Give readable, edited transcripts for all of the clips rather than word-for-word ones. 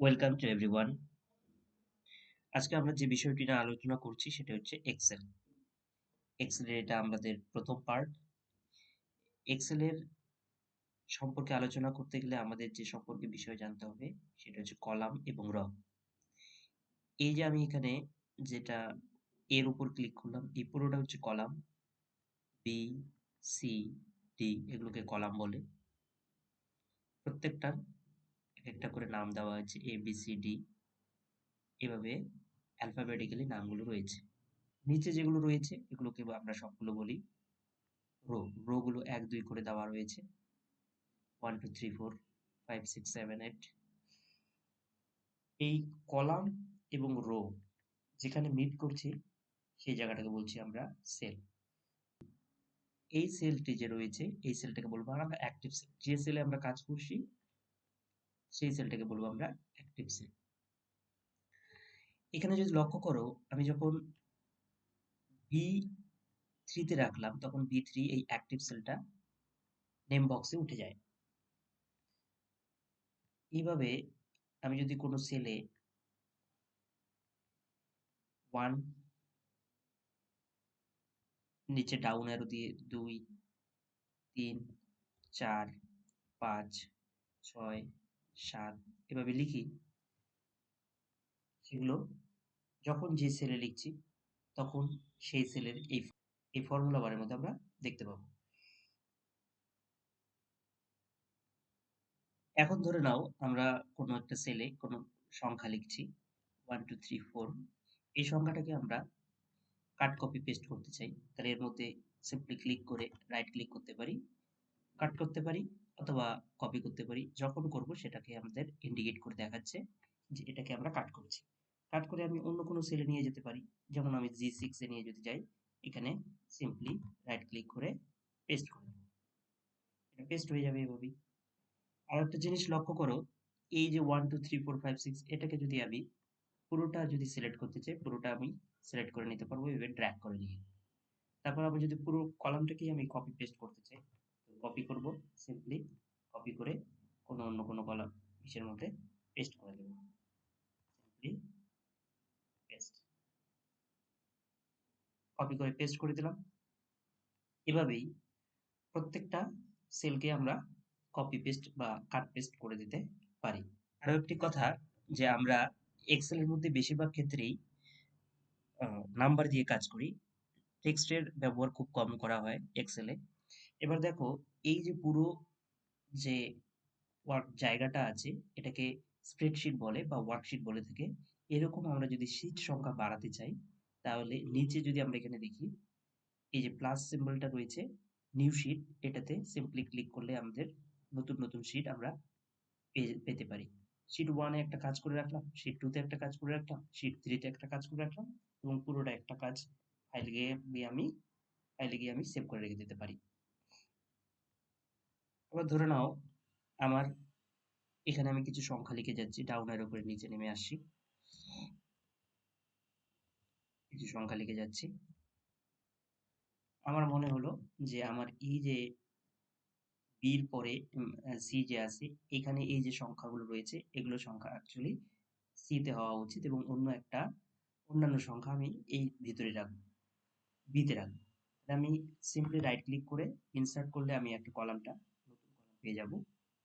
Welcome to everyone. আজকে আমরা যে বিষয়টি নিয়ে আলোচনা করছি সেটা হচ্ছে এক্সেল। এক্সেলের এটা আমাদের প্রথম পার্ট। এক্সেলের সম্পর্কে আলোচনা করতে গেলে আমাদের যে সম্পর্কে বিষয় জানতে হবে সেটা হচ্ছে কলাম এবং র। এই যে আমি এখানে যেটা এর উপর ক্লিক করলাম, এই পুরোটা হচ্ছে কলাম। বি, সি, ডি এগুলোকে কলাম বলে। প্রত্যেকটার একটা করে নাম দেওয়া হয়েছে এ, বি, সি, ডি এভাবে অ্যালফাবেটিক্যালি নামগুলো রয়েছে। নিচে যেগুলো রয়েছে এগুলোকে আমরা সবগুলো বলি রো। রো গুলো ১, ২ করে দেওয়া রয়েছে। 1, 2, 3, 4, 5, 6, 7, 8 এই কলাম এবং রো যেখানে মিট করছে সেই জায়গাটাকে বলছি আমরা সেল। এই সেলটি যে রয়েছে এই সেলটাকে বলবো আমরা অ্যাক্টিভ সেল। যে সেলে আমরা কাজ করছি সেই সেলটাকে বলবো আমরা অ্যাক্টিভ সেল। এখানে যদি লক্ষ্য করো আমি যখন B3 তে রাখলাম তখন B3 এই অ্যাক্টিভ সেলটা নেম বক্সে উঠে যায়। এইভাবে আমি যদি কোনো সেলে 1 নিচে ডাউন অ্যারো দিয়ে 2, 3, 4, 5, 6, 7 এভাবে লিখি, সেগুলো যখন যে সেলে লিখছি তখন সেই সেলের এই ফর্মুলা বারের মধ্যে আমরা দেখতে পাবো। এখন ধরে নাও আমরা কোনো একটা সেলে কোনো সংখ্যা লিখছি 1, 2, 3, 4 এই সংখ্যাটাকে আমরা কাট কপি পেস্ট করতে চাই। তাহলে এর মধ্যে সিম্পলি ক্লিক করে রাইট ক্লিক করতে পারি, কাট করতে পারি অথবা কপি করতে পারি। যখন করব সেটাকে আমাদের ইন্ডিকেট করে দেখাচ্ছে যে এটাকে আমরা কাট করছি। কাট করে আমি অন্য কোনো সেলে নিয়ে যেতে পারি। যেমন আমি G6 এ নিয়ে যদি যাই, এখানে সিম্পলি রাইট ক্লিক করে পেস্ট করে দেব। এটা পেস্ট হয়ে যাবে এভাবেই। আরেকটা জিনিস লক্ষ্য করো, এই যে 1, 2, 3, 4, 5, 6 এটাকে যদি আমি পুরোটা যদি সিলেক্ট করতে চাই, পুরোটা আমি সিলেক্ট করে নিতে পারবো এভাবে ড্র্যাগ করে নিয়ে। তারপর আমি যদি পুরো কলামটাকেই আমি কপি পেস্ট করতে চাই, কপি করব, সিম্পলি কপি করে অন্য কোনো কলাম ইসের মধ্যে পেস্ট করে দেব। সিম্পলি পেস্ট, কপি করে পেস্ট করে দিলাম। এভাবেই প্রত্যেকটা সেলকে আমরা কপি পেস্ট বা কাট পেস্ট করে দিতে পারি। আরো একটি কথা, যে আমরা এক্সেলের মধ্যে বেশিরভাগ ক্ষেত্রেই নাম্বার দিয়ে কাজ করি। টেক্সটের ব্যবহার খুব কম করা হয় এক্সেলে। এবার দেখো, এই যে পুরো যে জায়গাটা আছে এটাকে স্প্রেডশিট বলে বা ওয়ার্কশিট বলে থাকে। এরকম আমরা যদি শীট সংখ্যা বাড়াতে চাই তাহলে নিচে যদি আমরা এখানে দেখি, এই যে প্লাস সিম্বলটা রয়েছে নিউ শীট, এটাতে সিম্পলি ক্লিক করলে আমাদের নতুন নতুন শীট আমরা পেতে পারি। শীট 1 এ একটা কাজ করে রাখলাম, শীট 2 তে একটা কাজ করে রাখলাম, শীট 3 তে একটা কাজ করে রাখলাম এবং পুরোটা একটা কাজ ফাইলে গিয়ে আমি সেভ করে রেখে দিতে পারি। আবার ধরে নাও আমার এখানে আমি কিছু সংখ্যা লিখে যাচ্ছি, ডাউন এর উপরে নিচে নেমে আসছি, কিছু সংখ্যা লিখে যাচ্ছি। আমার মনে হলো যে আমার এই যে বির পরে সি যে আছে, এখানে এই যে সংখ্যাগুলো রয়েছে এগুলো সংখ্যা অ্যাকচুয়ালি সি তে হওয়া উচিত এবং অন্যান্য সংখ্যা আমি এই ভিতরে রাখবো, বি তে রাখবো। আমি সিম্পলি রাইট ক্লিক করে ইনসার্ট করলে আমি একটা কলামটা নতুন কলাম পেয়ে যাব,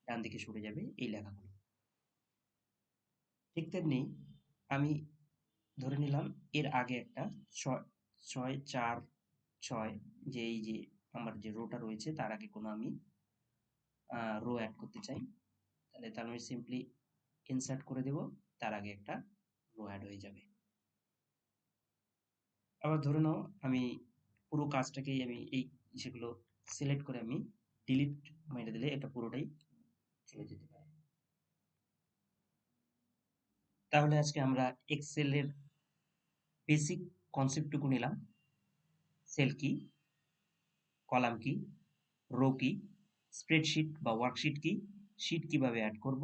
ডান দিকে সরে যাবে এই লেখাগুলো। ঠিক তেমনি আমি ধরে নিলাম এর আগে একটা 6, 4, 6 যে এই যে আমার যে রোটা রয়েছে তার আগে কোনো আমি রো অ্যাড করতে চাই, তাহলে তার আমি সিম্পলি ইনসার্ট করে দেব, তার আগে একটা রো অ্যাড হয়ে যাবে। আবার ধরে নাও আমি পুরো কাজটাকেই আমি এই সেগুলো সিলেক্ট করে আমি ডিলিট মেরে দিলে এটা পুরোটাই চলে যেতে পারে। তাহলে আজকে আমরা এক্সেল এর বেসিক কনসেপ্টটুকু নিলাম। সেল কি, কলাম কি, রো কি, স্প্রেডশিট বা ওয়ার্কশিট কি, শীট কিভাবে অ্যাড করব,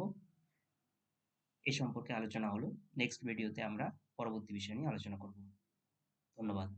এ সম্পর্কে আলোচনা হলো। নেক্সট ভিডিওতে আমরা পরবর্তী বিষয় নিয়ে আলোচনা করব। ধন্যবাদ।